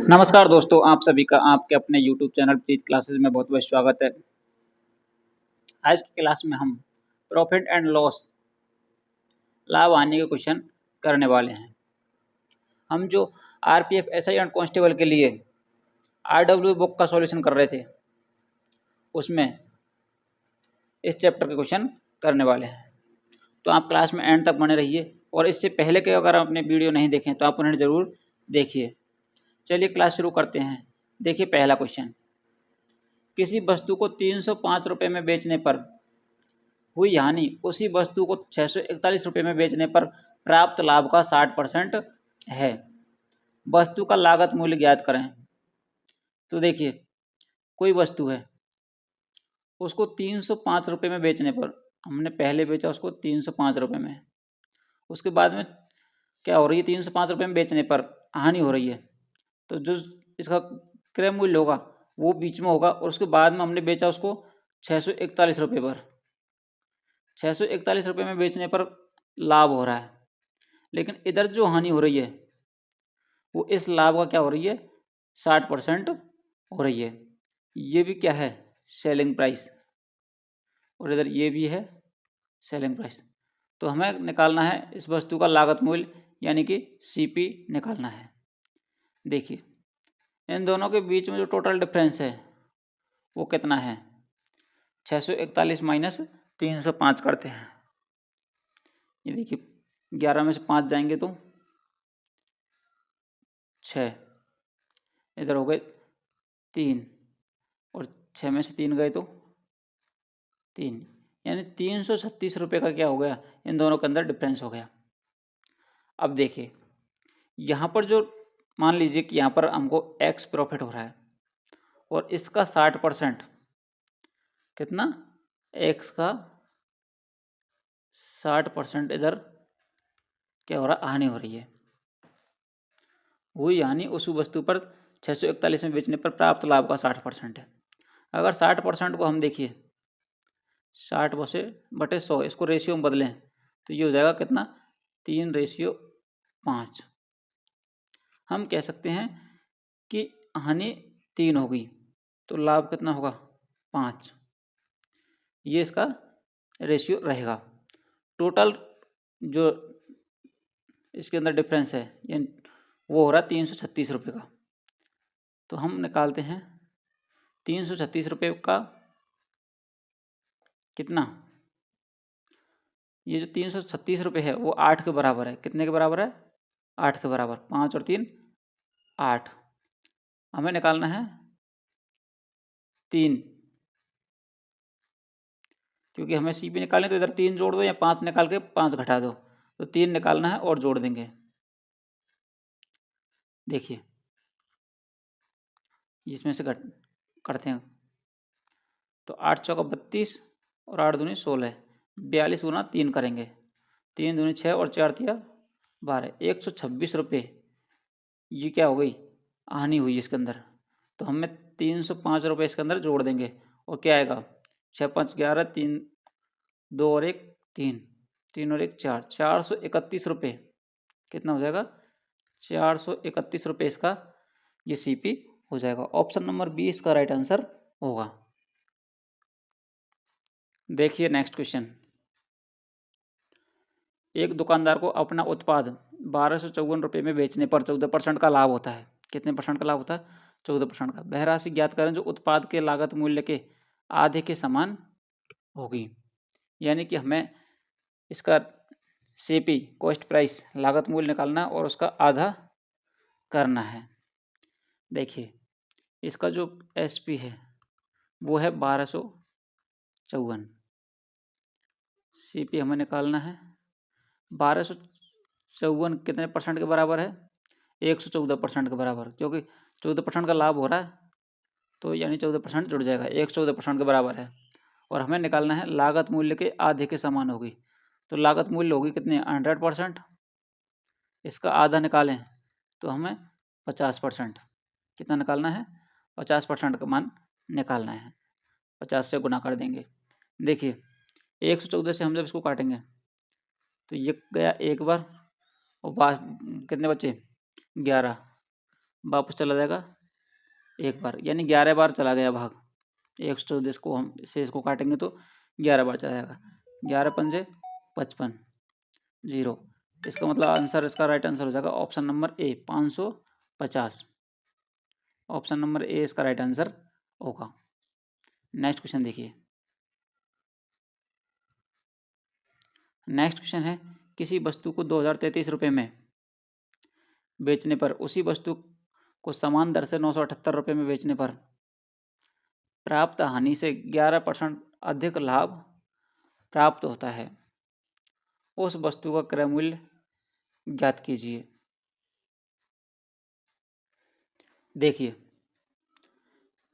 नमस्कार दोस्तों, आप सभी का आपके अपने YouTube चैनल प्रीत क्लासेस में बहुत-बहुत स्वागत है। आज की क्लास में हम प्रॉफिट एंड लॉस लाभ हानि के क्वेश्चन करने वाले हैं। हम जो आरपीएफ, एसआई एंड कांस्टेबल के लिए आरडब्ल्यू बुक का सॉल्यूशन कर रहे थे, उसमें इस चैप्टर के क्वेश्चन करने वाले हैं। तो आप क्लास में एंड तक बने रहिए और इससे पहले के अगर आपने वीडियो नहीं देखे तो आप उन्हें ज़रूर देखिए। चलिए क्लास शुरू करते हैं। देखिए पहला क्वेश्चन, किसी वस्तु को 305 रुपये में बेचने पर हुई हानि उसी वस्तु को 641 रुपये में बेचने पर प्राप्त लाभ का 60% है। वस्तु का लागत मूल्य ज्ञात करें। तो देखिए, कोई वस्तु है, उसको 305 रुपये में बेचने पर, हमने पहले बेचा उसको 305 रुपये में, उसके बाद में क्या हो रही है, 305 रुपये में बेचने पर हानि हो रही है, तो जो इसका क्रय मूल्य होगा वो बीच में होगा और उसके बाद में हमने बेचा उसको 641 रुपये पर। 641 रुपये में बेचने पर लाभ हो रहा है, लेकिन इधर जो हानि हो रही है वो इस लाभ का क्या हो रही है, 60% हो रही है। ये भी क्या है, सेलिंग प्राइस, और इधर ये भी है सेलिंग प्राइस। तो हमें निकालना है इस वस्तु का लागत मूल्य, यानी कि सीपी निकालना है। देखिए, इन दोनों के बीच में जो टोटल डिफरेंस है वो कितना है, 641 माइनस 305 करते हैं। ये देखिए, 11 में से 5 जाएंगे तो 6, इधर हो गए 3, और 6 में से 3 गए तो 3, यानी 336 रुपये का क्या हो गया, इन दोनों के अंदर डिफरेंस हो गया। अब देखिए, यहाँ पर जो मान लीजिए कि यहाँ पर हमको एक्स प्रॉफिट हो रहा है और इसका 60% कितना, एक्स का 60% इधर क्या हो रहा, हानि हो रही है। हुई हानि उस वस्तु पर 641 में बेचने पर प्राप्त लाभ का 60% है। अगर 60% को हम देखिए 60 बटे 100, इसको रेशियो में बदलें तो ये हो जाएगा कितना, 3:5। हम कह सकते हैं कि हानि 3 होगी तो लाभ कितना होगा, 5। ये इसका रेशियो रहेगा। टोटल जो इसके अंदर डिफरेंस है ये वो हो रहा है 336 रुपये का। तो हम निकालते हैं 336 रुपये का कितना, ये जो 336 रुपये है वो 8 के बराबर है। कितने के बराबर है, 8 के बराबर। 5 और 3 8। हमें निकालना है 3, क्योंकि हमें सी पी निकालने, तो इधर 3 जोड़ दो या 5 निकाल के 5 घटा दो, तो 3 निकालना है और जोड़ देंगे। देखिए, इसमें से घट करते हैं तो 8 चौका 32 और 8 दूनी 16, 42 गुना 3 करेंगे, 3 दूनी 6 और 4 तिया 12, 126 रुपये ये क्या हो गई, हानि हुई इसके अंदर। तो हमें 305 रुपये इसके अंदर जोड़ देंगे और क्या आएगा, 6 5 11, 3 2 और 1 3, 3 और 1 4, 431 रुपये कितना हो जाएगा, 431 रुपये इसका ये सीपी हो जाएगा। ऑप्शन नंबर बी इसका राइट आंसर होगा। देखिए नेक्स्ट क्वेश्चन, एक दुकानदार को अपना उत्पाद 1254 रुपये में बेचने पर 14% का लाभ होता है। कितने परसेंट का लाभ होता है, 14% का। वह राशि ज्ञात करें जो उत्पाद के लागत मूल्य के आधे के समान होगी। यानी कि हमें इसका सीपी, कॉस्ट प्राइस, लागत मूल्य निकालना है और उसका आधा करना है। देखिए, इसका जो एसपी है वो है 1254, सीपी हमें निकालना है 1254 कितने परसेंट के बराबर है, 114% के बराबर, क्योंकि 14% का लाभ हो रहा है तो यानी 14% जुड़ जाएगा, 114% के बराबर है। और हमें निकालना है लागत मूल्य के आधे के समान होगी, तो लागत मूल्य होगी कितनी, 100%। इसका आधा निकालें तो हमें 50%, कितना निकालना है, 50% का मान निकालना है। 50 से गुना कर देंगे। देखिए, 114 से हम जब इसको काटेंगे तो ये गया एक बार और कितने बचे, 11, वापस चला जाएगा एक बार, यानी 11 बार चला गया भाग। 110 को हम से इसको काटेंगे तो 11 बार चला जाएगा। 11 पंजे 55, 0। इसका मतलब आंसर, इसका राइट आंसर हो जाएगा option number A 550। Option number A इसका राइट आंसर होगा। नेक्स्ट क्वेश्चन देखिए। नेक्स्ट क्वेश्चन है, किसी वस्तु को 2033 रुपये में बेचने पर उसी वस्तु को समान दर से 978 रुपये में बेचने पर प्राप्त हानि से 11% अधिक लाभ प्राप्त होता है। उस वस्तु का क्रय मूल्य ज्ञात कीजिए। देखिए,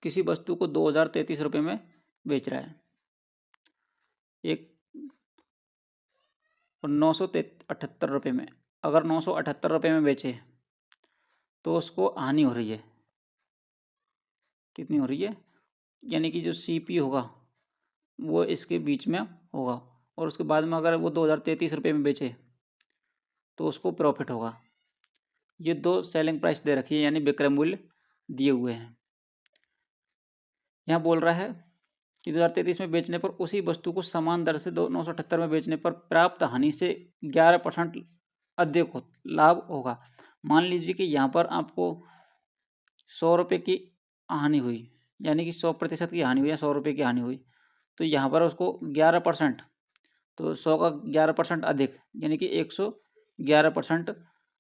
किसी वस्तु को 2033 रुपये में बेच रहा है, एक 978 रुपये में। अगर 978 रुपये में बेचे तो उसको हानि हो रही है। कितनी हो रही है? यानी कि जो सीपी होगा वो इसके बीच में होगा, और उसके बाद में अगर वो 2033 रुपये में बेचे तो उसको प्रॉफिट होगा। ये दो सेलिंग प्राइस दे रखी है, यानी विक्रय मूल्य दिए हुए हैं। यहाँ बोल रहा है कि 2033 में बेचने पर उसी वस्तु को समान दर से 978 में बेचने पर प्राप्त हानि से 11% अधिक लाभ होगा। मान लीजिए कि यहाँ पर आपको 100 रुपये की हानि हुई, यानी कि 100% की हानि हुई या 100 रुपये की हानि हुई, तो यहाँ पर उसको 11%, तो 100 का 11% अधिक, यानी कि 111%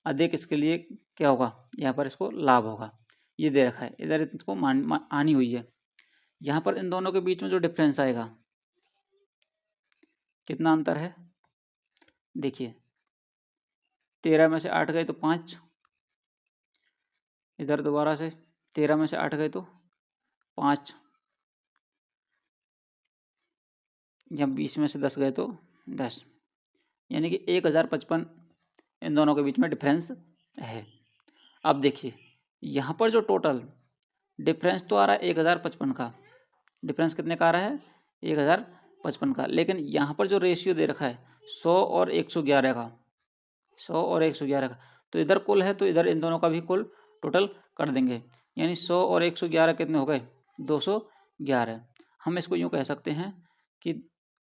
अधिक इसके लिए क्या होगा, यहाँ पर इसको लाभ होगा। ये दे रखा है, इधर इसको हानि हुई है। यहाँ पर इन दोनों के बीच में जो डिफरेंस आएगा, कितना अंतर है देखिए, 13 में से 8 गए तो 5, इधर दोबारा से 13 में से 8 गए तो 5, या 20 में से 10 गए तो 10, यानी कि 1055 इन दोनों के बीच में डिफरेंस है। अब देखिए, यहाँ पर जो टोटल डिफरेंस तो आ रहा है 1055 का, डिफरेंस कितने का आ रहा है 1055 का, लेकिन यहाँ पर जो रेशियो दे रखा है 100 और 111 का, 100 और 111 का, तो इधर कुल है तो इधर इन दोनों का भी कुल टोटल कर देंगे, यानी 100 और 111 कितने हो गए 211। हम इसको यूँ कह सकते हैं कि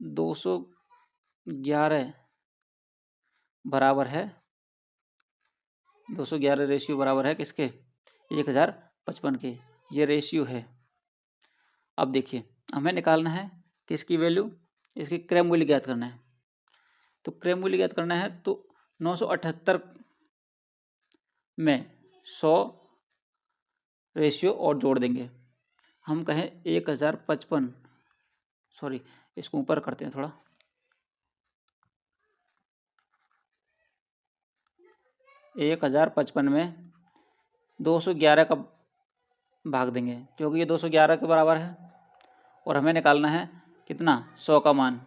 211 बराबर है, 211 रेशियो बराबर है किसके 1055 के, ये रेशियो है। अब देखिए, हमें निकालना है किसकी वैल्यू, इसकी क्रय मूल्य ज्ञात करना है। तो क्रय मूल्य ज्ञात करना है तो 978 में 100 रेशियो और जोड़ देंगे। हम कहें 1055, सॉरी इसको ऊपर करते हैं थोड़ा, 1055 में 211 का भाग देंगे, क्योंकि ये 211 के बराबर है, और हमें निकालना है कितना 100 का मान।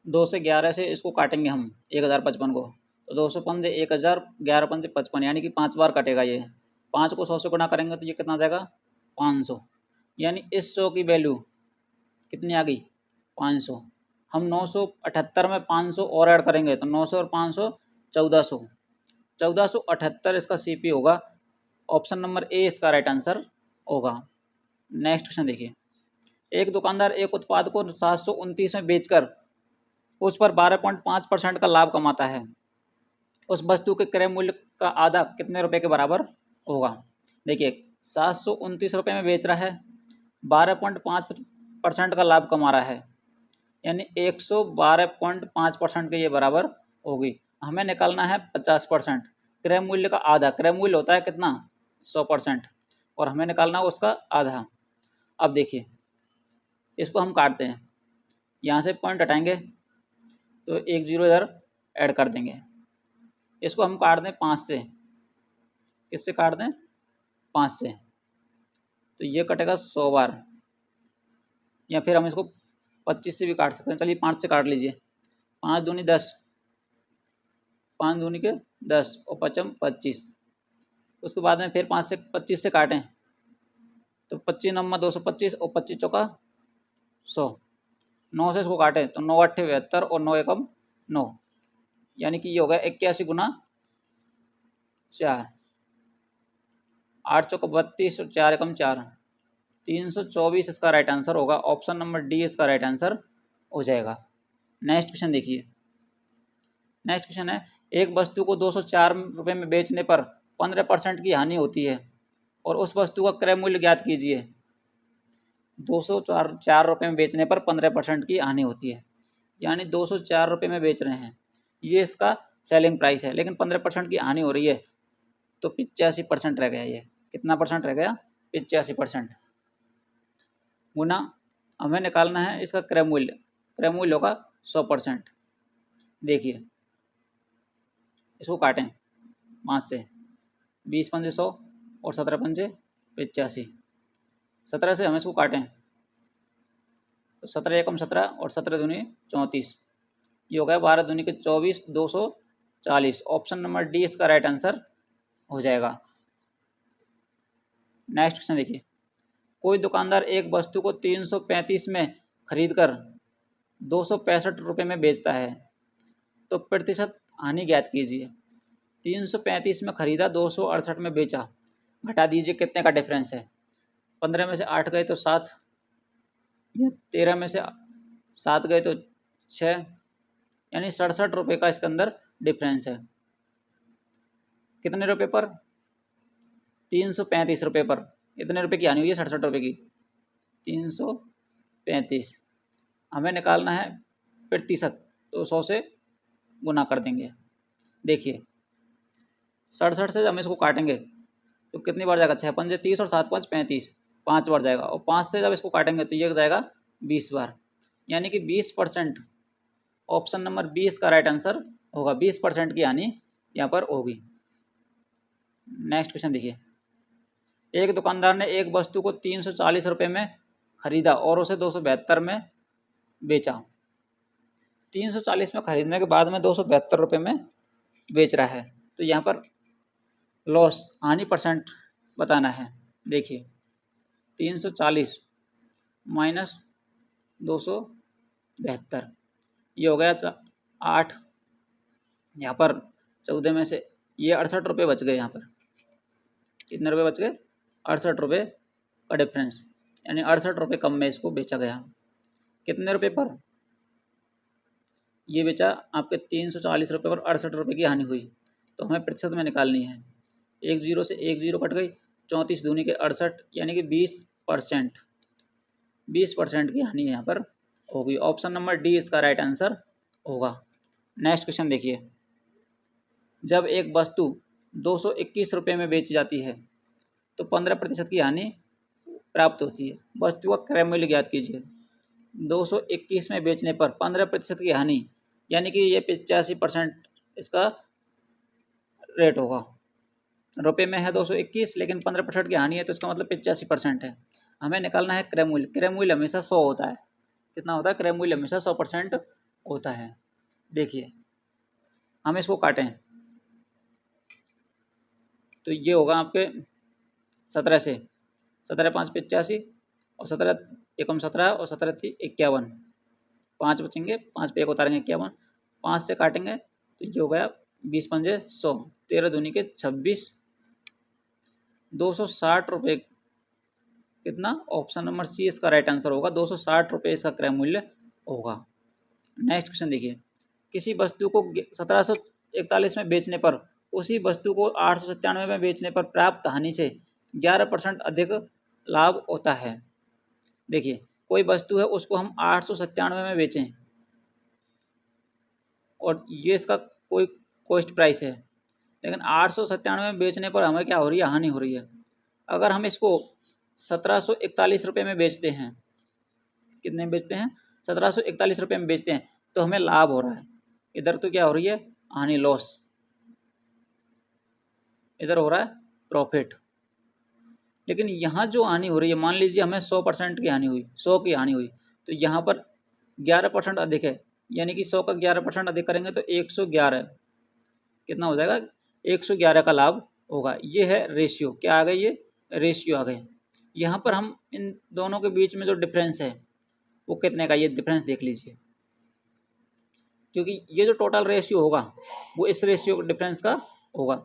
दो से 11 से इसको काटेंगे हम 1055 को, तो 205 1000, 11 5 55, यानी कि 5 बार कटेगा ये। 5 को 100 से गुणा करेंगे तो ये कितना आ जाएगा 500, यानी इस 100 की वैल्यू कितनी आ गई 500। हम 978 में 500 और ऐड करेंगे तो 900 और 500 1400, 1478 इसका सीपी होगा। ऑप्शन नंबर ए इसका राइट आंसर होगा। नेक्स्ट क्वेश्चन देखिए, एक दुकानदार एक उत्पाद को 729 में बेचकर उस पर 12.5% का लाभ कमाता है। उस वस्तु के क्रय मूल्य का आधा कितने रुपए के बराबर होगा। देखिए 729 रुपये में बेच रहा है, 12.5% का लाभ कमा रहा है, यानी 112.5% के ये बराबर होगी। हमें निकालना है 50%, क्रय मूल्य का आधा, क्रय मूल्य होता है कितना 100%, और हमें निकालना है उसका आधा। अब देखिए, इसको हम काटते हैं, यहाँ से पॉइंट हटाएंगे तो एक जीरो इधर ऐड कर देंगे। इसको हम काट दें 5 से, किससे काट दें 5 से, तो ये कटेगा 100 बार, या फिर हम इसको 25 से भी काट सकते हैं। चलिए 5 से काट लीजिए, 5 दूनी 10, 5 दूनी के 10 और 5 25। उसके बाद में फिर 5 से 25 से काटें तो 25 नम्बर 225 और 25 चौका 100। 9 से इसको काटें तो 9 8 72 और 9 एकम 9, यानी कि ये होगा 81 गुना 4, 8 चौको 32 और 4 एकम 4, 324 इसका राइट आंसर होगा। ऑप्शन नंबर डी इसका राइट आंसर हो जाएगा। नेक्स्ट क्वेश्चन देखिए। नेक्स्ट क्वेश्चन है, एक वस्तु को 204 रुपये में बेचने पर 15% की हानि होती है और उस वस्तु का क्रय मूल्य ज्ञात कीजिए। 204 रुपये में बेचने पर 15% की हानि होती है, यानी 204 रुपये में बेच रहे हैं, ये इसका सेलिंग प्राइस है, लेकिन 15% की हानि हो रही है, तो 85% रह गया। ये कितना परसेंट रह गया? 85%। गुना हमें निकालना है इसका क्रय मूल्य। क्रय मूल्य होगा 100%। देखिए इसको काटें 5 से, 20 पंजे 100 और 17 पंजे 85। 17 से हम इसको काटें तो 17 एकम 17 और 17 दूनी 34, ये हो गया 12 दूनी के 24, 240। ऑप्शन नंबर डी इसका राइट आंसर हो जाएगा। नेक्स्ट क्वेश्चन देखिए। कोई दुकानदार एक वस्तु को 335 में खरीदकर 265 रुपये में बेचता है, तो प्रतिशत हानि ज्ञात कीजिए। 335 में खरीदा, 268 में बेचा, घटा दीजिए कितने का डिफरेंस है। 15 में से 8 गए तो 7, 13 में से 7 गए तो 6, यानी 67 रुपये का इसके अंदर डिफरेंस है। कितने रुपये पर? 335 रुपये पर। इतने रुपये की हानि हुई है, 67 रुपये की। 335 हमें निकालना है प्रतिशत, तो 100 से गुना कर देंगे। देखिए 67 से हम इसको काटेंगे तो कितनी बार जाएगा? 6 पंजे 30 और 7 5 35, 5 बार जाएगा। और 5 से जब इसको काटेंगे तो ये जाएगा 20 बार, यानी कि 20%। ऑप्शन नंबर बी इसका राइट आंसर होगा। 20% की हानि यहाँ पर होगी। नेक्स्ट क्वेश्चन देखिए। एक दुकानदार ने एक वस्तु को 340 रुपये में खरीदा और उसे 272 में बेचा। 340 में खरीदने के बाद में 272 रुपये में बेच रहा है, तो यहाँ पर लॉस हानि परसेंट बताना है। देखिए 340 माइनस 272, ये हो गया 8, यहाँ पर 14 में से ये 68 रुपये बच गए। यहाँ पर कितने रुपये बच गए? 68 रुपये का डिफरेंस, यानी 68 रुपये कम में इसको बेचा गया। कितने रुपये पर? ये बेचा आपके 340 रुपये पर 68 रुपये की हानि हुई, तो हमें प्रतिशत में निकालनी है। एक जीरो से एक जीरो कट गई, 34 दूनी के 68, यानी कि 20%। 20% की हानि यहाँ पर होगी। ऑप्शन नंबर डी इसका राइट आंसर होगा। नेक्स्ट क्वेश्चन देखिए। जब एक वस्तु 221 रुपये में बेची जाती है तो 15% की हानि प्राप्त होती है। वस्तु का क्रय मूल्य ज्ञात कीजिए। 221 में बेचने पर 15% की हानि, यानी कि ये 85% इसका रेट होगा। रुपये में है 221, लेकिन 15% की हानि है, तो इसका मतलब 85% है। हमें निकालना है क्रय मूल्य। क्रय मूल्य हमेशा 100 होता है। कितना होता है? क्रय मूल्य हमेशा 100% होता है। देखिए हम इसको काटें तो ये होगा आपके 17 से, 17 5 85 और 17 एकम 17 और 17 थी 51, 5 बचेंगे, 5 पे 1 उतारेंगे 51, 5 से काटेंगे तो ये हो गया 20 पंजे 100, 13 दूनी के 26, 260 रुपये। कितना? ऑप्शन नंबर सी इसका राइट आंसर होगा। 260 रुपये इसका क्रय मूल्य होगा। नेक्स्ट क्वेश्चन देखिए। किसी वस्तु को 1741 में बेचने पर उसी वस्तु को 897 में बेचने पर प्राप्त हानि से 11% अधिक लाभ होता है। देखिए कोई वस्तु है, उसको हम 897 में बेचें और ये इसका कोई कॉस्ट प्राइस है, लेकिन 897 में बेचने पर हमें क्या हो रही है? हानि हो रही है। अगर हम इसको 1741 रुपये में बेचते हैं, कितने में बेचते हैं? 1741 रुपये में बेचते हैं, तो हमें लाभ हो रहा है। इधर तो क्या हो रही है? हानि, लॉस। इधर हो रहा है प्रॉफिट। लेकिन यहाँ जो हानि हो रही है, मान लीजिए हमें 100% की हानि हुई, 100 की हानि हुई, तो यहाँ पर 11% अधिक है, यानी कि 100 का 11% अधिक करेंगे तो 111। कितना हो जाएगा? 111 का लाभ होगा। ये है रेशियो। क्या आ गई? ये रेशियो आ गए। यहाँ पर हम इन दोनों के बीच में जो डिफरेंस है वो कितने का, ये डिफरेंस देख लीजिए। क्योंकि ये जो टोटल रेशियो होगा वो इस रेशियो डिफरेंस का होगा।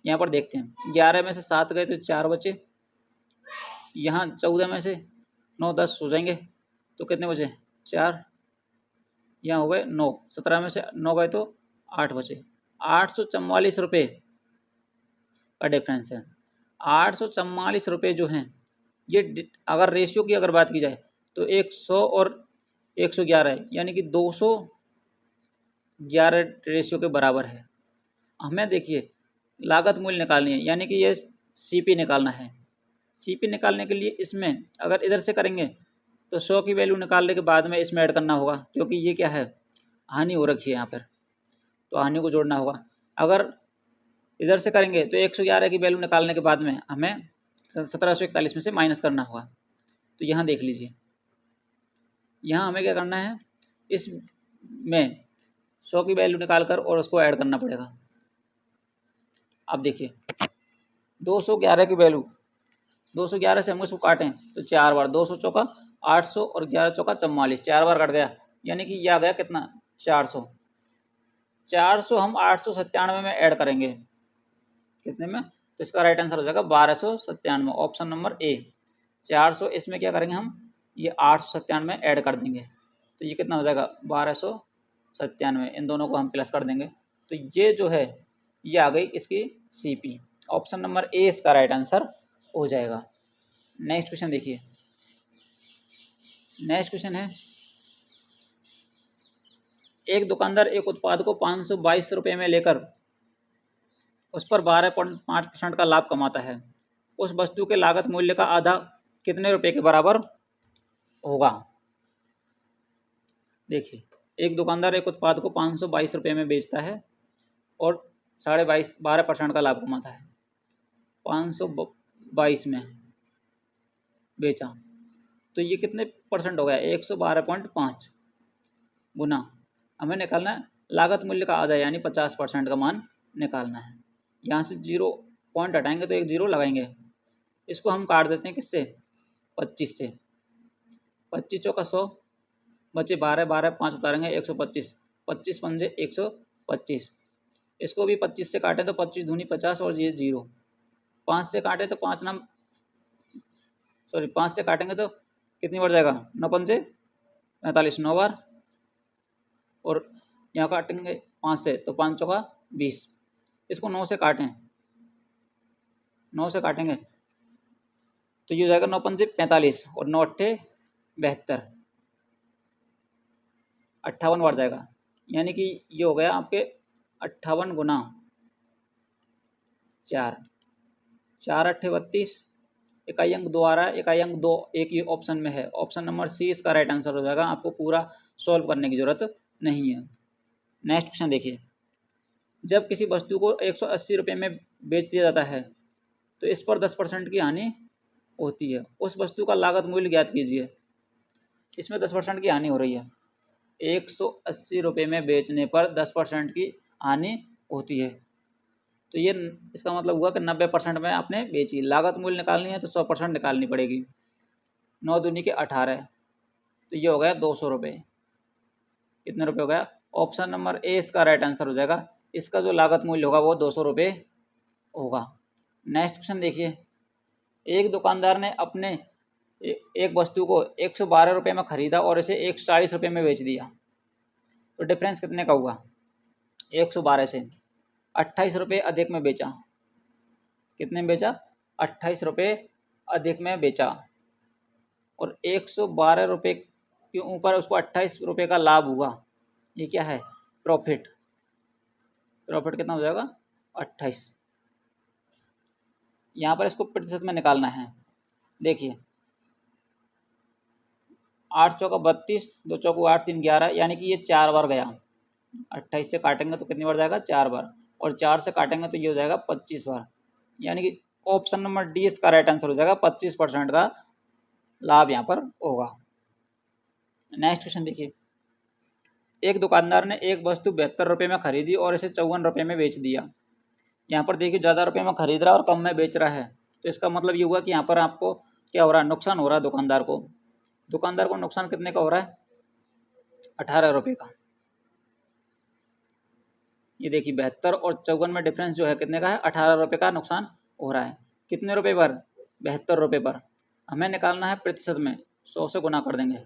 यहाँ पर देखते हैं 11 में से 7 गए तो 4 बचे, यहाँ 14 में से 9 10 हो जाएंगे तो कितने बचे 4, यहाँ हो गए 9, 17 में से 9 गए तो 8 बचे। 844 रुपये का डिफरेंस है। 844 रुपये जो हैं ये अगर रेशियो की अगर बात की जाए तो 100 और 111 है, यानी कि 211 रेशियो के बराबर है। हमें देखिए लागत मूल्य निकालनी है, यानी कि ये सीपी निकालना है। सीपी निकालने के लिए इसमें अगर इधर से करेंगे तो 100 की वैल्यू निकालने के बाद में इसमें ऐड करना होगा, क्योंकि ये क्या है हानि हो रखी है यहाँ पर, तो हानि को जोड़ना होगा। अगर इधर से करेंगे तो 111 की वैल्यू निकालने के बाद में हमें 1741 में से माइनस करना होगा। तो यहाँ देख लीजिए, यहाँ हमें क्या करना है, इसमें 100 की वैल्यू निकाल कर और उसको ऐड करना पड़ेगा। अब देखिए 211 की वैल्यू, 211 से हम इसको काटें तो 4 बार, 200 चौका 800 और 11 चौका 44, 4 बार कट गया, यानी कि ये आ गया कितना 400। 400 हम 897 में ऐड करेंगे, कितने में, तो इसका राइट आंसर हो जाएगा 1297, ऑप्शन नंबर ए 400। इसमें क्या करेंगे हम, ये 897 में ऐड कर देंगे तो ये कितना हो जाएगा 1297, इन दोनों को हम प्लस कर देंगे तो ये जो है ये आ गई इसकी सीपी। ऑप्शन नंबर ए इसका राइट आंसर हो जाएगा। नेक्स्ट क्वेश्चन देखिए, नेक्स्ट क्वेश्चन है, एक दुकानदार एक उत्पाद को 522 रुपये में लेकर उस पर 12.5% का लाभ कमाता है। उस वस्तु के लागत मूल्य का आधा कितने रुपए के बराबर होगा। देखिए एक दुकानदार एक उत्पाद को 522 रुपये में बेचता है और 12.5% का लाभ कमाता है। 522 में बेचा तो ये कितने परसेंट हो गया, 112.5 गुना, हमें निकालना है लागत मूल्य का आधा, यानी 50% का मान निकालना है। यहाँ से 0 पॉइंट हटाएंगे तो एक 0 लगाएंगे, इसको हम काट देते हैं किससे, 25 से। 25 चौका 100 बचे 12, 12 5 उतारेंगे 125, 25 पंजे 125, इसको भी 25 से काटें तो 25 दूनी 50 और ये 0, 5 से काटें तो 5 से काटेंगे तो कितनी बढ़ जाएगा, 9 पंजे 45, 9 बार, और यहाँ काटेंगे 5 से तो 5 चौका 20, इसको 9 से काटें, 9 से काटेंगे तो ये हो जाएगा 9 पंजे 45 और 9 अट्ठे 72, 58 बढ़ जाएगा, यानी कि ये हो गया आपके 58 गुना 4, 4 अट्ठे 32, इकाई अंक 2 आ रहा है, इकाई अंक 2 एक ही ऑप्शन में है, ऑप्शन नंबर सी इसका राइट आंसर हो जाएगा। आपको पूरा सॉल्व करने की जरूरत नहीं है। नेक्स्ट क्वेश्चन देखिए, जब किसी वस्तु को 180 रुपये में बेच दिया जाता है तो इस पर 10% की हानि होती है। उस वस्तु का लागत मूल्य ज्ञात कीजिए। इसमें 10% की हानि हो रही है, 180 रुपये में बेचने पर 10% की हानि होती है, तो ये इसका मतलब हुआ कि 90% में आपने बेची। लागत मूल्य निकालनी है तो 100% निकालनी पड़ेगी, 9 दूनी के 18, तो ये हो गया 200 रुपये। कितने रुपये हो गया, ऑप्शन नंबर ए इसका राइट आंसर हो जाएगा। इसका जो लागत मूल्य होगा वो 200 रुपये होगा। नेक्स्ट क्वेश्चन देखिए, एक दुकानदार ने अपने एक वस्तु को 112 रुपये में खरीदा और इसे 140 रुपये में बेच दिया, तो डिफरेंस कितने का होगा, 112 से 28 रुपये अधिक में बेचा, कितने में बेचा, 28 रुपये अधिक में बेचा, और 112 रुपये के ऊपर उसको 28 रुपये का लाभ हुआ, ये क्या है, प्रॉफिट। प्रॉफिट कितना हो जाएगा, 28। यहाँ पर इसको प्रतिशत में निकालना है। देखिए 8 चौका 32, 2 चौको 8, 3 11, यानी कि ये 4 बार गया। 28 से काटेंगे तो कितनी बार जाएगा, 4 बार, और 4 से काटेंगे तो ये हो जाएगा 25 बार, यानी कि ऑप्शन नंबर डी इसका राइट आंसर हो जाएगा। 25% का लाभ यहाँ पर होगा। नेक्स्ट क्वेश्चन देखिए, एक दुकानदार ने एक वस्तु 72 रुपये में खरीदी और इसे 54 रुपये में बेच दिया। यहाँ पर देखिए ज़्यादा रुपये में खरीद रहा है और कम में बेच रहा है, तो इसका मतलब ये हुआ कि यहाँ पर आपको क्या हो रहा है, नुकसान हो रहा है दुकानदार को। दुकानदार को नुकसान कितने का हो रहा है, 18 रुपये का। ये देखिए 72 और 54 में डिफरेंस जो है कितने का है, 18 रुपये का नुकसान हो रहा है। कितने रुपये पर, 72 रुपये पर। हमें निकालना है प्रतिशत में, 100 से गुना कर देंगे।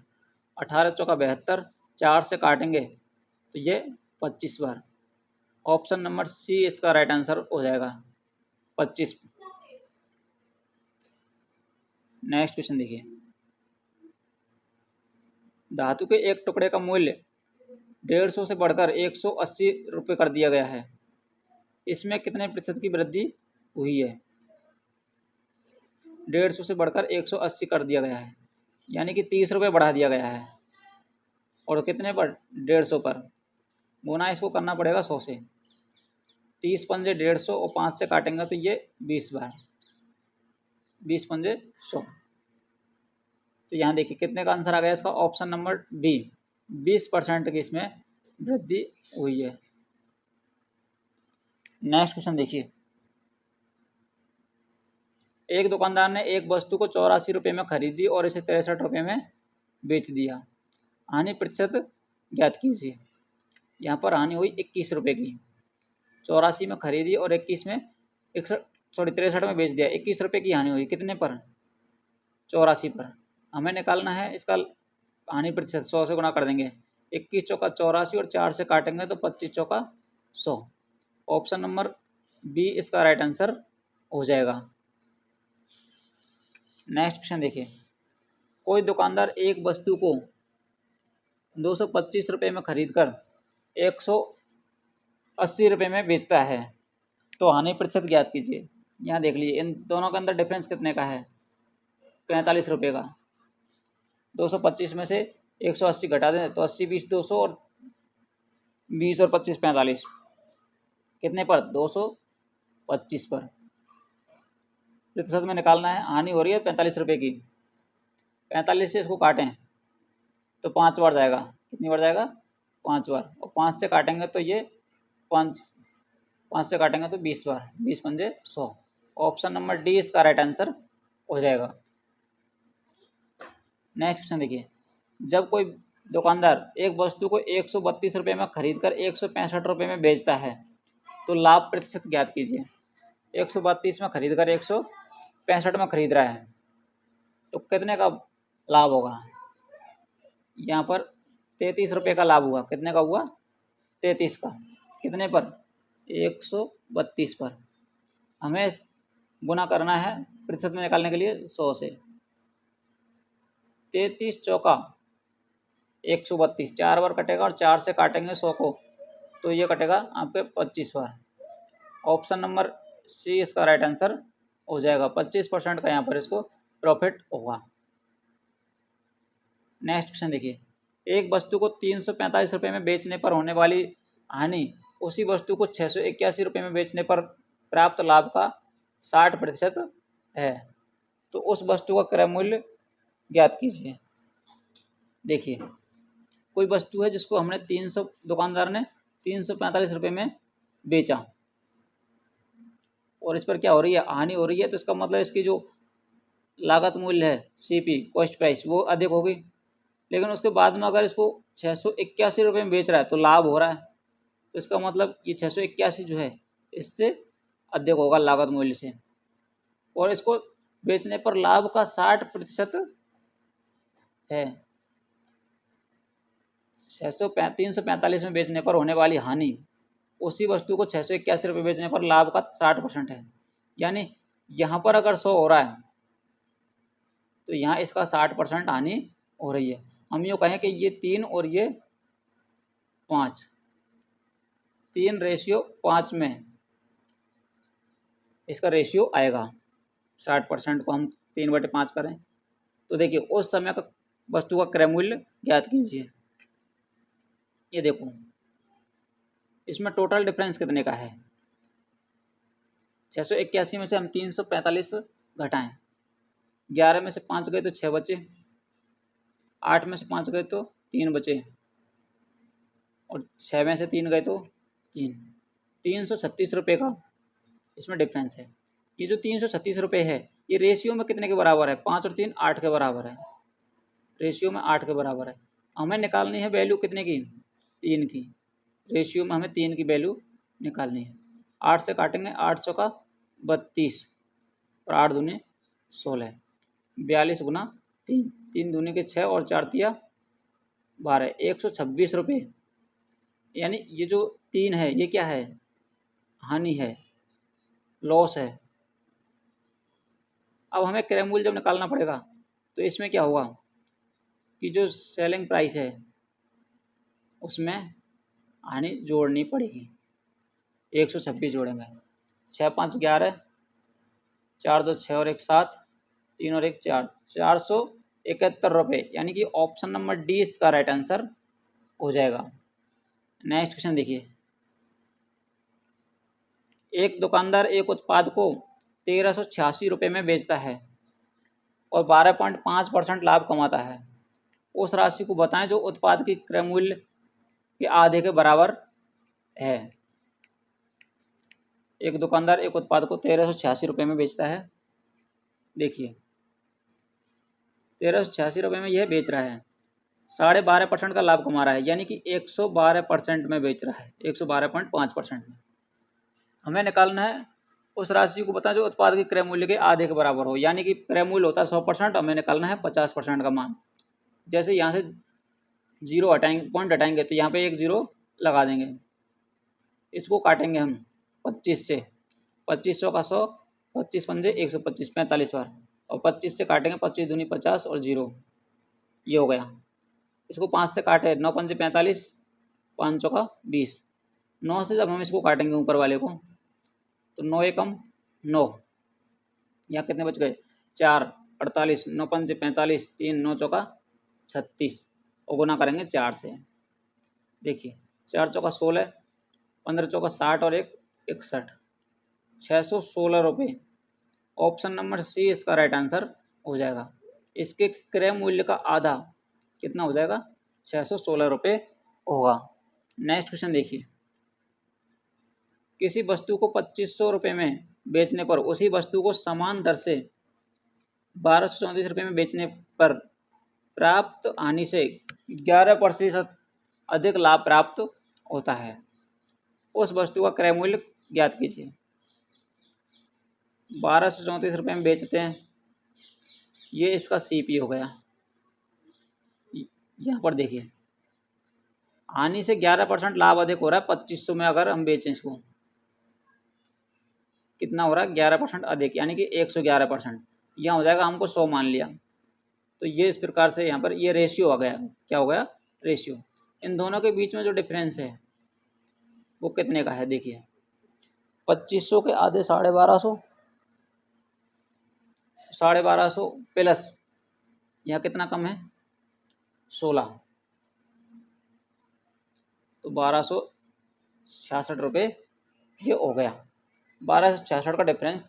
18 चौका 72, 4 से काटेंगे तो ये 25 बार। ऑप्शन नंबर सी इसका राइट आंसर हो जाएगा, 25। नेक्स्ट क्वेश्चन देखिए, धातु के एक टुकड़े का मूल्य 150 से बढ़कर 180 रुपये कर दिया गया है, इसमें कितने प्रतिशत की वृद्धि हुई है। 150 से बढ़कर 180 कर दिया गया है, यानी कि 30 रुपये बढ़ा दिया गया है। और कितने पर, 150 पर। गुना इसको करना पड़ेगा 100 से। 30 पंजे 150 और 5 से काटेंगे तो ये 20 बार, 20 पंजे 100। तो यहाँ देखिए कितने का आंसर आ गया इसका, ऑप्शन नंबर बी, 20% की इसमें वृद्धि हुई है। नेक्स्ट क्वेश्चन देखिए, एक दुकानदार ने एक वस्तु को 84 रुपये में खरीदी और इसे 63 रुपये में बेच दिया। हानि प्रतिशत ज्ञात कीजिए। यहाँ पर हानि हुई 21 रुपये की। 84 में खरीदी और 63 में बेच दिया। 21 रुपये की हानि हुई, कितने पर, 84 पर। हमें निकालना है इसका हानि प्रतिशत, 100 से गुना कर देंगे। 21 चौका 84 और 4 से काटेंगे तो 25 चौका 100। ऑप्शन नंबर बी इसका राइट आंसर हो जाएगा। नेक्स्ट क्वेश्चन देखिए, कोई दुकानदार एक वस्तु को 225 रुपये में खरीदकर 180 रुपये में बेचता है, तो हानि प्रतिशत ज्ञात कीजिए। यहाँ देख लीजिए इन दोनों के अंदर डिफरेंस कितने का है, 45 रुपये का। 225 में से 180 घटा दें तो 80 20 200 और 20 और 25 45, कितने पर, 225 पर। प्रतिशत में निकालना है, हानि हो रही है 45 रुपये की। 45 से इसको काटें तो 5 बार जाएगा, कितनी बार जाएगा, 5 बार। और 5 से काटेंगे तो ये 5 से काटेंगे तो 20 बार, 20 पंजे 100। ऑप्शन नंबर डी इसका राइट आंसर हो जाएगा। नेक्स्ट क्वेश्चन देखिए, जब कोई दुकानदार एक वस्तु को 132 रुपये में खरीदकर 165 रुपये में बेचता है, तो लाभ प्रतिशत ज्ञात कीजिए। 132 में खरीद कर 165 में खरीद रहा है, तो कितने का लाभ होगा। यहाँ पर 33 रुपये का लाभ हुआ। कितने का हुआ, 33 का। कितने पर, 132 पर। हमें गुना करना है प्रतिशत में निकालने के लिए 100 से। 33 चौका 132, 4 बार कटेगा और 4 से काटेंगे 100 को तो ये कटेगा आपके 25 बार। ऑप्शन नंबर सी इसका राइट आंसर हो जाएगा। 25% का यहाँ पर इसको प्रॉफिट होगा। नेक्स्ट क्वेश्चन देखिए, एक वस्तु को 345 रुपये में बेचने पर होने वाली हानि उसी वस्तु को 681 रुपये में बेचने पर प्राप्त लाभ का 60% है, तो उस वस्तु का क्रय मूल्य ज्ञात कीजिए। देखिए कोई वस्तु है जिसको हमने 300, दुकानदार ने 345 रुपये में बेचा और इस पर क्या हो रही है, हानि हो रही है। तो इसका मतलब इसकी जो लागत मूल्य है, सीपी कॉस्ट प्राइस, वो अधिक होगी। लेकिन उसके बाद में अगर इसको 681 रुपये में बेच रहा है तो लाभ हो रहा है, तो इसका मतलब ये 681 जो है इससे अधिक होगा लागत मूल्य से। और इसको बेचने पर लाभ का 60% है। 345 में बेचने पर होने वाली हानि उसी वस्तु को 681 रुपये बेचने पर लाभ का 60% है। यानी यहाँ पर अगर 100 हो रहा है तो यहाँ इसका 60% हानि हो रही है। हम यूँ कहें कि ये 3 और ये 5, 3:5 में इसका रेशियो आएगा। 60% को हम 3/5 करें तो देखिए उस समय का वस्तु का क्रय मूल्य ज्ञात कीजिए। ये देखो इसमें टोटल डिफरेंस कितने का है। 681 में से हम 345 घटाएं, 11 में से 5 गए तो 6 बचे, 8 में से 5 गए तो 3 बचे और 6 में से 3 गए तो 3। 336 रुपये का इसमें डिफरेंस है। ये जो 336 रुपये है ये रेशियो में कितने के बराबर है, 5 और 3 8 के बराबर है। रेशियो में 8 के बराबर है। हमें निकालनी है वैल्यू कितने की, 3 की। रेशियो में हमें 3 की वैल्यू निकालनी है। 8 से काटेंगे, 8 चौका 32 और 8 दूनी 16, 42 गुना 3, 3 दूनी के 6 और 4 तिया 12, 126 रुपये। यानी ये जो 3 है ये क्या है, हानि है, लॉस है। अब हमें क्रय मूल्य जब निकालना पड़ेगा तो इसमें क्या होगा कि जो सेलिंग प्राइस है उसमें हानि जोड़नी पड़ेगी। 126 जोड़ेंगे, 6 5 11, 4 2 6 और 1 7, 3 और 1 4, 471 रुपये। यानी कि ऑप्शन नंबर डी इसका राइट आंसर हो जाएगा। नेक्स्ट क्वेश्चन देखिए, एक दुकानदार एक उत्पाद को 1386 रुपये में बेचता है और 12.5% लाभ कमाता है। उस राशि को बताएं जो उत्पाद की क्रय मूल्य के आधे के बराबर है। एक दुकानदार एक उत्पाद को 1386 रुपये में बेचता है। देखिए 1386 रुपये में यह बेच रहा है, 12.5% का लाभ कमा रहा है, यानी कि 112% में बेच रहा है, 112.5% में। हमें निकालना है उस राशि को बताएं जो उत्पाद के क्रय मूल्य के आधे के बराबर हो, यानी कि क्रय मूल्य होता है 100%, हमें निकालना है 50% का मान। जैसे यहाँ से जीरो हटाएंगे, पॉइंट हटाएंगे तो यहाँ पे एक जीरो लगा देंगे। इसको काटेंगे हम 25 से, 2500 का 100, 25 पंजे 125, 45 बार, और 25 से काटेंगे, 25 दूनी 50 और जीरो, ये हो गया। इसको 5 से काटे, 9 पंजे 45, 5 चौका 20, 9 से जब हम इसको काटेंगे ऊपर वाले को तो 9 एकम 9, यहाँ कितने बच गए 4, 48, 9 पंजे 45, 3 9 चौका 36 और गुना करेंगे 4 से। देखिए 4 चौका 16, 15 चौका 60 और 1 61, 616 रुपये। ऑप्शन नंबर सी इसका राइट आंसर हो जाएगा। इसके क्रय मूल्य का आधा कितना हो जाएगा, 616 रुपये होगा। नेक्स्ट क्वेश्चन देखिए, किसी वस्तु को 2500 रुपये में बेचने पर उसी वस्तु को समान दर से 1234 रुपये में बेचने पर प्राप्त हानि से 11% अधिक लाभ प्राप्त होता है। उस वस्तु का क्रय मूल्य ज्ञात कीजिए। 1234 रुपये में बेचते हैं, ये इसका सीपी हो गया। यहाँ पर देखिए हानि से 11% लाभ अधिक हो रहा है। 2500 में अगर हम बेचें इसको, कितना हो रहा है 11% अधिक, यानी कि 111%। यहाँ हो जाएगा, हमको 100 मान लिया, तो ये इस प्रकार से यहाँ पर ये रेशियो आ गया। क्या हो गया, रेशियो। इन दोनों के बीच में जो डिफरेंस है वो कितने का है, देखिए 2500 के आधे 1250, 1250 प्लस यहाँ कितना कम है 16, तो 1266 रुपये ये हो गया। 1266 का डिफरेंस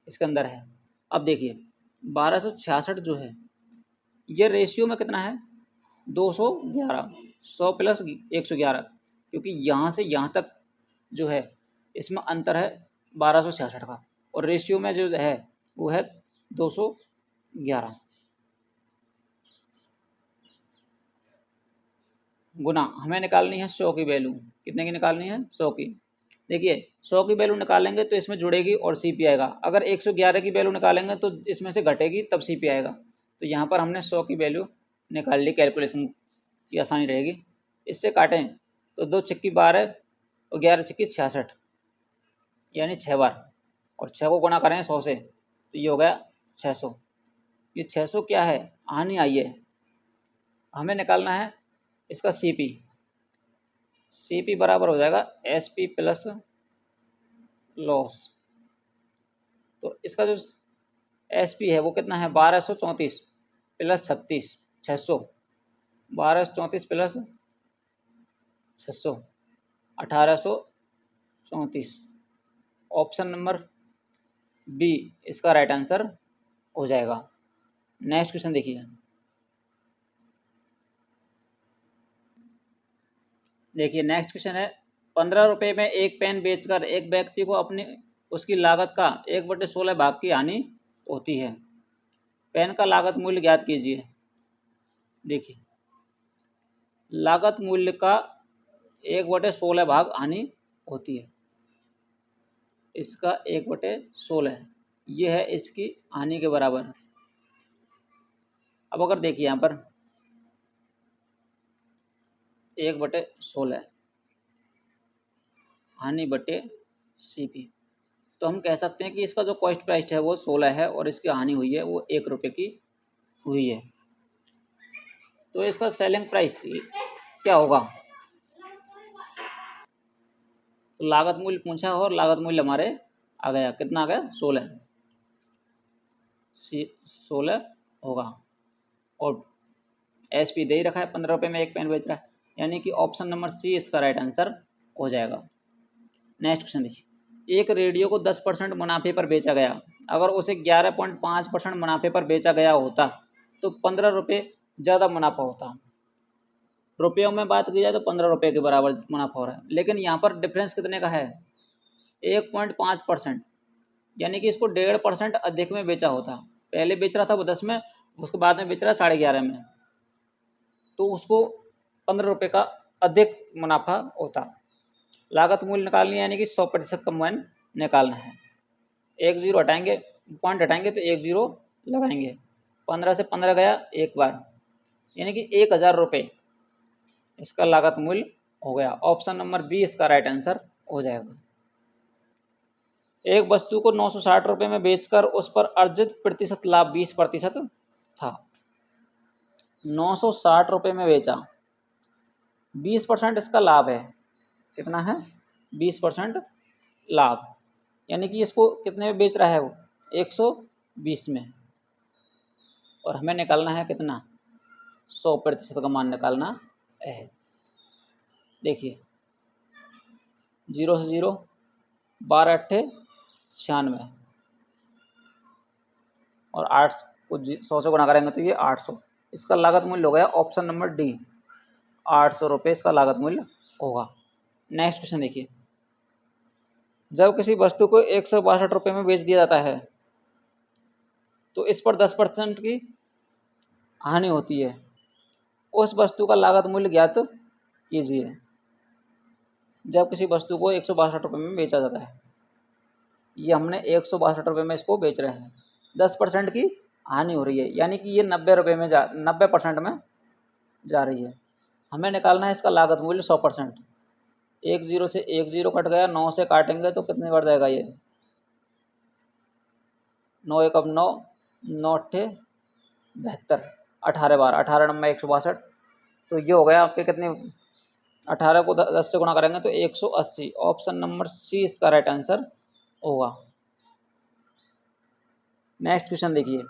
इसके अंदर है। अब देखिए 1266 जो है ये रेशियो में कितना है 211, 100 प्लस 111, क्योंकि यहाँ से यहाँ तक जो है इसमें अंतर है 1266 का, और रेशियो में जो है वो है 211 गुना। हमें निकालनी है 100 की वैल्यू। कितने की निकालनी है, 100 की। देखिए 100 की वैल्यू निकालेंगे तो इसमें जुड़ेगी और सीपी आएगा। अगर 111 की वैल्यू निकालेंगे तो इसमें से घटेगी तब सीपी आएगा। तो यहाँ पर हमने 100 की वैल्यू निकाल ली, कैलकुलेशन की आसानी रहेगी। इससे काटें तो 2 छक्की 12 और 11 छक्की 66, यानी 6 बार, और 6 को गुना करें 100 से तो ये हो गया 600। ये 600 क्या है, हानि आई है। हमें निकालना है इसका सीपी। सीपी बराबर हो जाएगा एसपी प्लस लॉस। तो इसका जो एसपी है वो कितना है 1234 plus 36, 600, 1234 plus 600, 1834। Option number B इसका राइट आंसर हो जाएगा। नेक्स्ट क्वेश्चन देखिए, नेक्स्ट क्वेश्चन है 15 रुपये में एक पेन बेचकर एक व्यक्ति को अपनी उसकी लागत का 1/16 भाग की हानि होती है। पेन का लागत मूल्य ज्ञात कीजिए। देखिए लागत मूल्य का 1/16 भाग हानि होती है। इसका 1/16 ये है इसकी हानि के बराबर। अब अगर देखिए यहाँ पर 1/16 हानि बटे CP, तो हम कह सकते हैं कि इसका जो कॉस्ट प्राइस है वो 16 है और इसकी हानि हुई है वो 1 रुपये की हुई है। तो इसका सेलिंग प्राइस क्या होगा? तो लागत मूल्य पूछा और लागत मूल्य हमारे आ गया, कितना आ गया? 16 होगा। और SP दे ही रखा है, 15 रुपये में एक पेन बेच रहा है, यानी कि ऑप्शन नंबर C इसका राइट आंसर हो जाएगा। नेक्स्ट क्वेश्चन देखिए, एक रेडियो को 10% मुनाफे पर बेचा गया, अगर उसे 11.5% मुनाफे पर बेचा गया होता तो 15 रुपये ज़्यादा मुनाफा होता। रुपयों में बात की जाए तो 15 रुपये के बराबर मुनाफा हो रहा है, लेकिन यहाँ पर डिफरेंस कितने का है? 1.5%, यानी कि इसको 1.5% अधिक में बेचा होता। पहले बेच रहा था वो 10 में, उसके बाद में बेच रहा है 11.5 में, तो उसको 15 रुपये का अधिक मुनाफा होता। लागत मूल्य निकालनी है, यानी कि 100% का मूल्य निकालना है। एक जीरो हटाएंगे, पॉइंट हटाएंगे तो एक जीरो लगाएंगे। 15 से 15 गया एक बार, यानी कि 1000 रुपये इसका लागत मूल्य हो गया। ऑप्शन नंबर B इसका राइट आंसर हो जाएगा। एक वस्तु को 960 रुपये में बेचकर उस पर अर्जित प्रतिशत लाभ 20% था। 960 रुपये में बेचा, 20% इसका लाभ है। कितना है? 20% लाभ, यानी कि इसको कितने में बेच रहा है वो? 120 में, और हमें निकालना है कितना? 100% का मान निकालना है। देखिए 0 से 0, 12 अट्ठे 96 और 8 को 100 से गुणा करेंगे तो ये 800। इसका लागत मूल्य हो गया ऑप्शन नंबर D, 800 रुपये इसका लागत मूल्य होगा। नेक्स्ट क्वेश्चन देखिए, जब किसी वस्तु को 162 रुपये में बेच दिया जाता है तो इस पर 10% की हानि होती है। उस वस्तु का लागत मूल्य ज्ञात कीजिए। जब किसी वस्तु को 162 रुपये में बेचा जाता है, ये हमने 162 रुपये में इसको बेच रहे हैं, 10% की हानि हो रही है, यानी कि ये 90 रुपये में 90% में जा रही है। हमें निकालना है इसका लागत मूल्य 100%। एक जीरो से एक जीरो कट गया, 9 से काटेंगे तो कितने बढ़ जाएगा ये? 9 एक 9, 9 अट्ठे 72, 18 बार, 18 नंबर 162, तो ये हो गया आपके कितने? 18 को 10 से गुणा करेंगे तो 180। ऑप्शन नंबर C इसका राइट आंसर होगा। नेक्स्ट क्वेश्चन देखिए,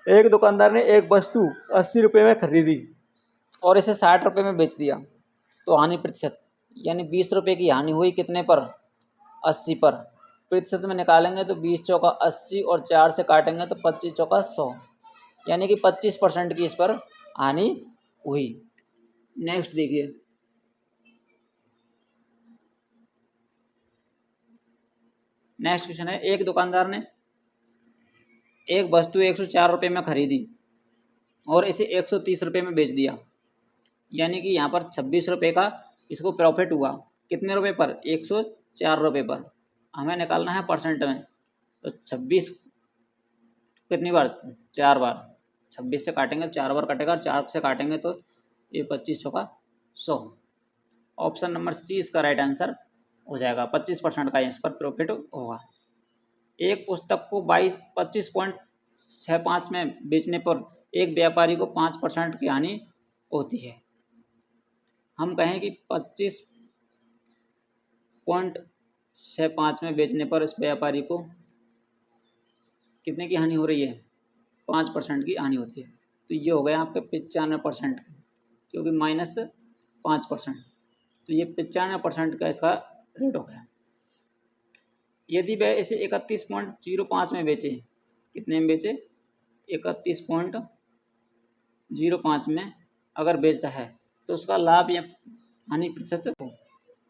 एक दुकानदार ने एक वस्तु 80 रुपये में खरीदी और इसे 60 रुपये में बेच दिया, तो हानि प्रतिशत, यानी 20 रुपये की हानि हुई कितने पर? 80 पर। प्रतिशत में निकालेंगे तो 20 चौका 80 और 4 से काटेंगे तो 25 चौका 100, यानी कि 25% की इस पर हानि हुई। नेक्स्ट देखिए, नेक्स्ट क्वेश्चन है, एक दुकानदार ने एक वस्तु 104 रुपये में खरीदी और इसे 130 रुपये में बेच दिया, यानी कि यहाँ पर 26 रुपये का इसको प्रॉफिट हुआ। कितने रुपये पर? 104 रुपये पर। हमें निकालना है परसेंट में, तो 26 कितनी बार? 4 बार। 26 से काटेंगे 4 बार कटेगा, 4 से काटेंगे तो ये 25 चौका 100। ऑप्शन नंबर C इसका राइट आंसर हो जाएगा। 25% का इस पर प्रॉफिट होगा। एक पुस्तक को 25.65 में बेचने पर एक व्यापारी को 5% की हानि होती है। हम कहें कि 25.65 में बेचने पर इस व्यापारी को कितने की हानि हो रही है? 5% की हानि होती है, तो ये हो गया आपके 95%, क्योंकि -5%, तो ये 95% का इसका रेट हो गया। यदि वह इसे 31.05 में बेचे, कितने में बेचे? 31.05 में अगर बेचता है तो उसका लाभ या हानि प्रतिशत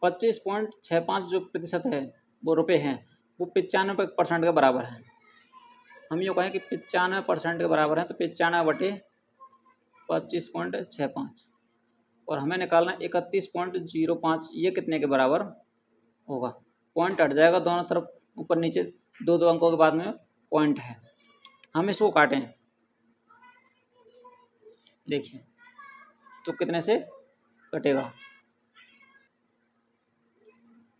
25.65 जो प्रतिशत है वो रुपये हैं, वो 95% के बराबर है। हम ये कहें कि 95% के बराबर है, तो 95/25.65, और हमें निकालना 31.05, ये कितने के बराबर होगा? पॉइंट हट जाएगा दोनों तरफ, ऊपर नीचे दो दो अंकों के बाद में पॉइंट है। हम इसको काटें, देखिए तो कितने से कटेगा।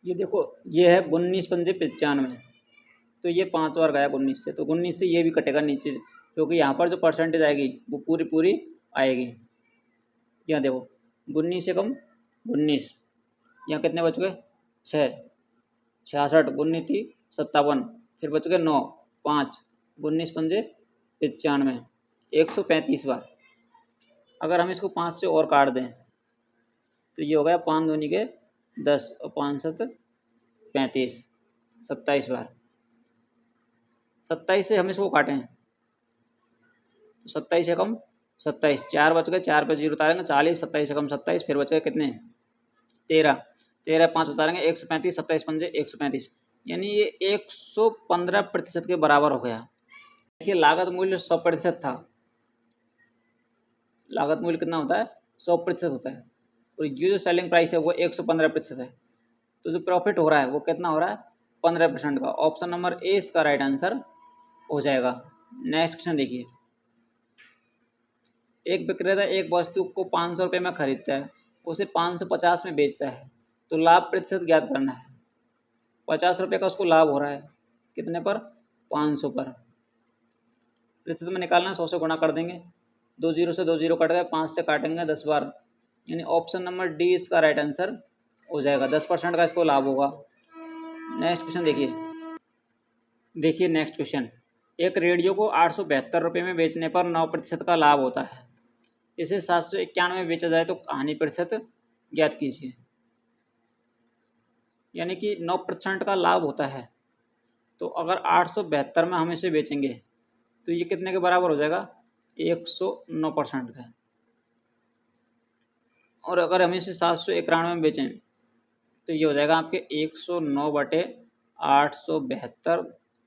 ये देखो, ये है 19 पंजे 95, तो ये 5 बार गया 19 से, तो 19 से ये भी कटेगा नीचे, क्योंकि यहाँ पर जो परसेंटेज आएगी वो पूरी पूरी आएगी। यहाँ देखो 19 से कम 19, यहाँ कितने बच गए 6, 66, 19 थी 57, फिर बच गए 9, 5, 19 पंजे 95, 135 बार। अगर हम इसको 5 से और काट दें तो ये हो गया 5 दूनी के 10 और 5 7 35, 27 बार। 27 से हम इसको काटें, 27 से कम 27, 4 बच गए, 4 पे 0 उतारेंगे 40, 27 से कम 27, फिर बच गए कितने 13, 13 5 उतारेंगे 135, 27 पंजे 135, यानी ये 115% के बराबर हो गया। देखिए लागत मूल्य 100% था, लागत मूल्य कितना होता है 100% होता है, और ये जो सेलिंग प्राइस है वो 115% है। तो जो प्रॉफिट हो रहा है वो कितना हो रहा है 15% का। ऑप्शन नंबर ए इसका राइट आंसर हो जाएगा। नेक्स्ट क्वेश्चन देखिए, एक विक्रेता एक वस्तु को 500 रुपये में खरीदता है, उसे 550 में बेचता है, तो लाभ प्रतिशत ज्ञात करना है। 50 रुपये का उसको लाभ हो रहा है, कितने पर 500 पर। प्रतिशत में निकालना है, 100 से गुणा कर देंगे, 2 जीरो से 2 जीरो कट गए, 5 से काटेंगे 10 बार, यानी ऑप्शन नंबर डी इसका राइट आंसर हो जाएगा। 10% का इसको लाभ होगा। नेक्स्ट क्वेश्चन देखिए नेक्स्ट क्वेश्चन, एक रेडियो को 872 रुपये में बेचने पर 9% का लाभ होता है, इसे 791 में बेचा जाए तो हानि प्रतिशत ज्ञात कीजिए। यानी कि 9% का लाभ होता है, तो अगर 872 में हम इसे बेचेंगे तो ये कितने के बराबर हो जाएगा 109% का। और अगर हम इसे 791 में बेचें तो ये हो जाएगा आपके 109/872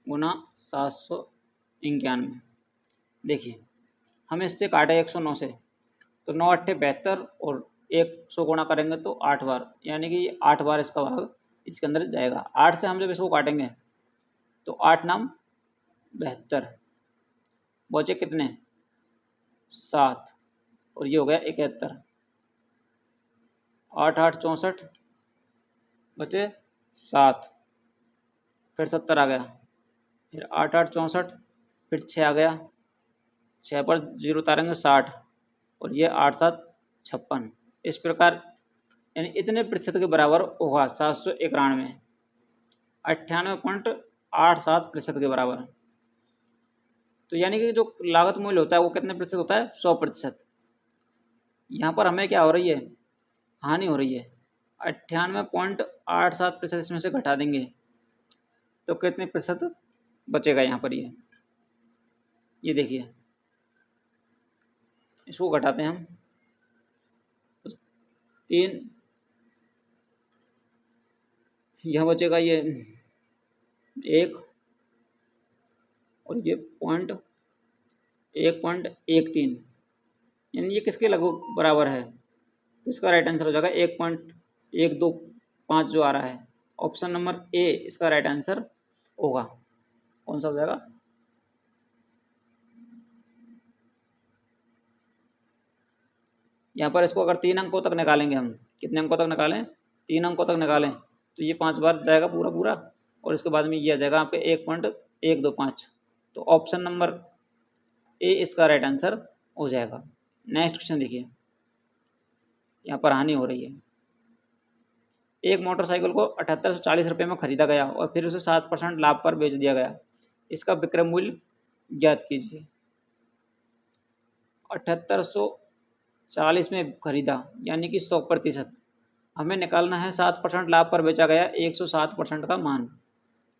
गुना 791। देखिए हम इससे काटे 109 से, तो 9 8 72 और 100 गुणा करेंगे तो 8 बार, यानी कि 8 बार इसका भाग इसके अंदर जाएगा। 8 से हम जब इसको काटेंगे तो 8 नाम 72, बचे कितने 7, और ये हो गया 71, 8 8 64, बचे 7, फिर 70 आ गया, फिर 8 8 64, फिर 6 आ गया, 6 पर 0 उतारेंगे 60, और ये 8 7 56। इस प्रकार यानी इतने प्रतिशत के बराबर होगा 791, 98.87% के बराबर। तो यानी कि जो लागत मूल्य होता है वो कितने प्रतिशत होता है 100%। यहाँ पर हमें क्या हो रही है हानि हो रही है, 98.87% इसमें से घटा देंगे तो कितने प्रतिशत बचेगा यहाँ पर। ये देखिए इसको घटाते हैं हम, 3, यह बचेगा ये 1, और ये 1.13, यानी ये किसके लगभग बराबर है, तो इसका राइट आंसर हो जाएगा 1.125 जो आ रहा है। ऑप्शन नंबर ए इसका राइट आंसर होगा। कौन सा हो जाएगा, यहाँ पर इसको अगर 3 अंकों तक निकालेंगे हम, कितने अंकों तक निकालें 3 अंकों तक निकालें, तो ये 5 बार जाएगा पूरा पूरा, और इसके बाद में ये आ जाएगा आपके 1.125। तो ऑप्शन नंबर ए इसका राइट आंसर हो जाएगा। नेक्स्ट क्वेश्चन देखिए, यहाँ पर हानि हो रही है। एक मोटरसाइकिल को 7840 रुपये में खरीदा गया और फिर उसे 7% लाभ पर बेच दिया गया, इसका विक्रय मूल्य ज्ञात कीजिए। 7840 में खरीदा यानी कि 100%, हमें निकालना है 7% लाभ पर बेचा गया 107% का मान।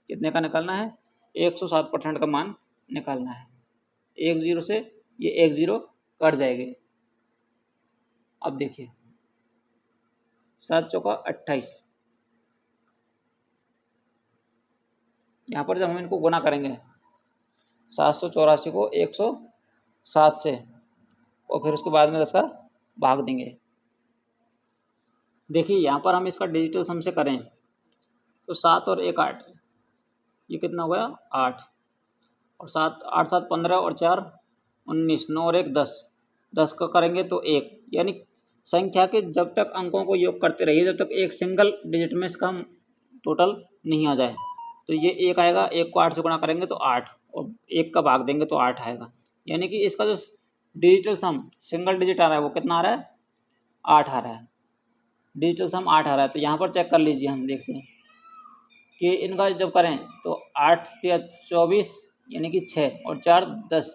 कितने का निकालना है 107% का मान निकालना है। 1 0 से ये 1 0 कट जाएंगे। अब देखिए 7 चौका 28, यहाँ पर जब हम इनको गुना करेंगे 784 को 107 से, और फिर उसके बाद में 10 का भाग देंगे। देखिए यहाँ पर हम इसका डिजिटल सम से करें तो 7 और 1 8, ये कितना हो गया 8, और 7 8 7 15 और 4 19, 9 और 1 10, 10 का करेंगे तो 1, यानी संख्या के जब तक अंकों को योग करते रहिए जब तक एक सिंगल डिजिट में इसका टोटल नहीं आ जाए। तो ये 1 आएगा, 1 को 8 से गुणा करेंगे तो 8, और 1 का भाग देंगे तो 8 आएगा, यानी कि इसका जो डिजिटल सम सिंगल डिजिट आ रहा है वो कितना आ रहा है 8 आ रहा है, डिजिटल सम 8 आ रहा है। तो यहाँ पर चेक कर लीजिए, हम देखते हैं कि इनका जब करें तो 8 या 24 यानी कि 6 और 4 10,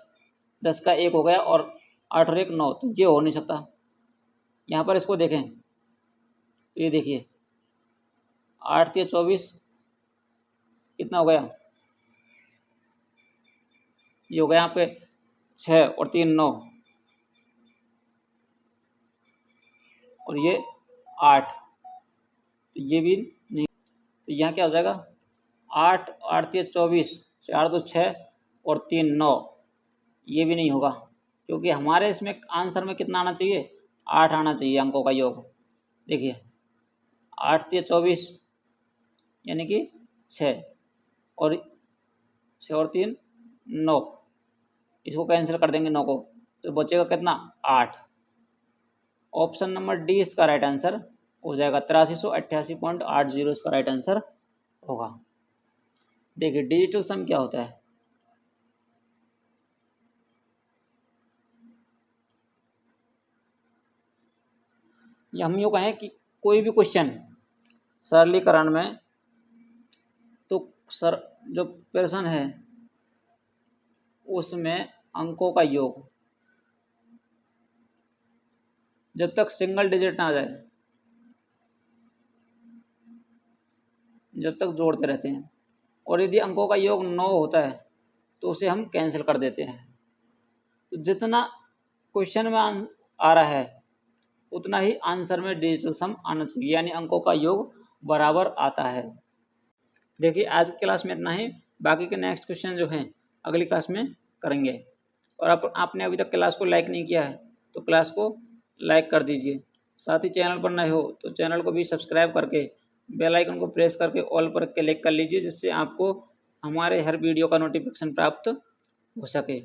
10 का 1 हो गया, और 8 और 1 9, तो ये हो नहीं सकता। यहाँ पर इसको देखें तो ये देखिए 8 या 24 कितना हो गया, ये हो गया यहाँ पे 6 और 3 9, और ये 8, तो ये भी नहीं। तो यहाँ क्या हो जाएगा 8 8 या 24, 4 तो 6 और 3 9, ये भी नहीं होगा, क्योंकि हमारे इसमें आंसर में कितना आना चाहिए 8 आना चाहिए अंकों का योग। देखिए 8 या 24 यानी कि 6 और 3 9, इसको कैंसिल कर देंगे 9 को, तो बचेगा कितना 8। ऑप्शन नंबर डी इसका राइट आंसर हो जाएगा, 8388.80 इसका राइट आंसर होगा। देखिए डिजिटल सम क्या होता है, ये हम यूँ कहें कि कोई भी क्वेश्चन सरलीकरण में, तो सर जो प्रश्न है उसमें अंकों का योग जब तक सिंगल डिजिट ना आ जाए जब तक जोड़ते रहते हैं, और यदि अंकों का योग 9 होता है तो उसे हम कैंसिल कर देते हैं। तो जितना क्वेश्चन में आ रहा है उतना ही आंसर में डिजिटल सम आना चाहिए, यानी अंकों का योग बराबर आता है। देखिए आज की क्लास में इतना ही, बाकी के नेक्स्ट क्वेश्चन जो हैं अगली क्लास में करेंगे। और आपने अभी तक क्लास को लाइक नहीं किया है तो क्लास को लाइक कर दीजिए, साथ ही चैनल पर नए हो तो चैनल को भी सब्सक्राइब करके बेल आइकन को प्रेस करके ऑल पर क्लिक कर लीजिए, जिससे आपको हमारे हर वीडियो का नोटिफिकेशन प्राप्त हो सके।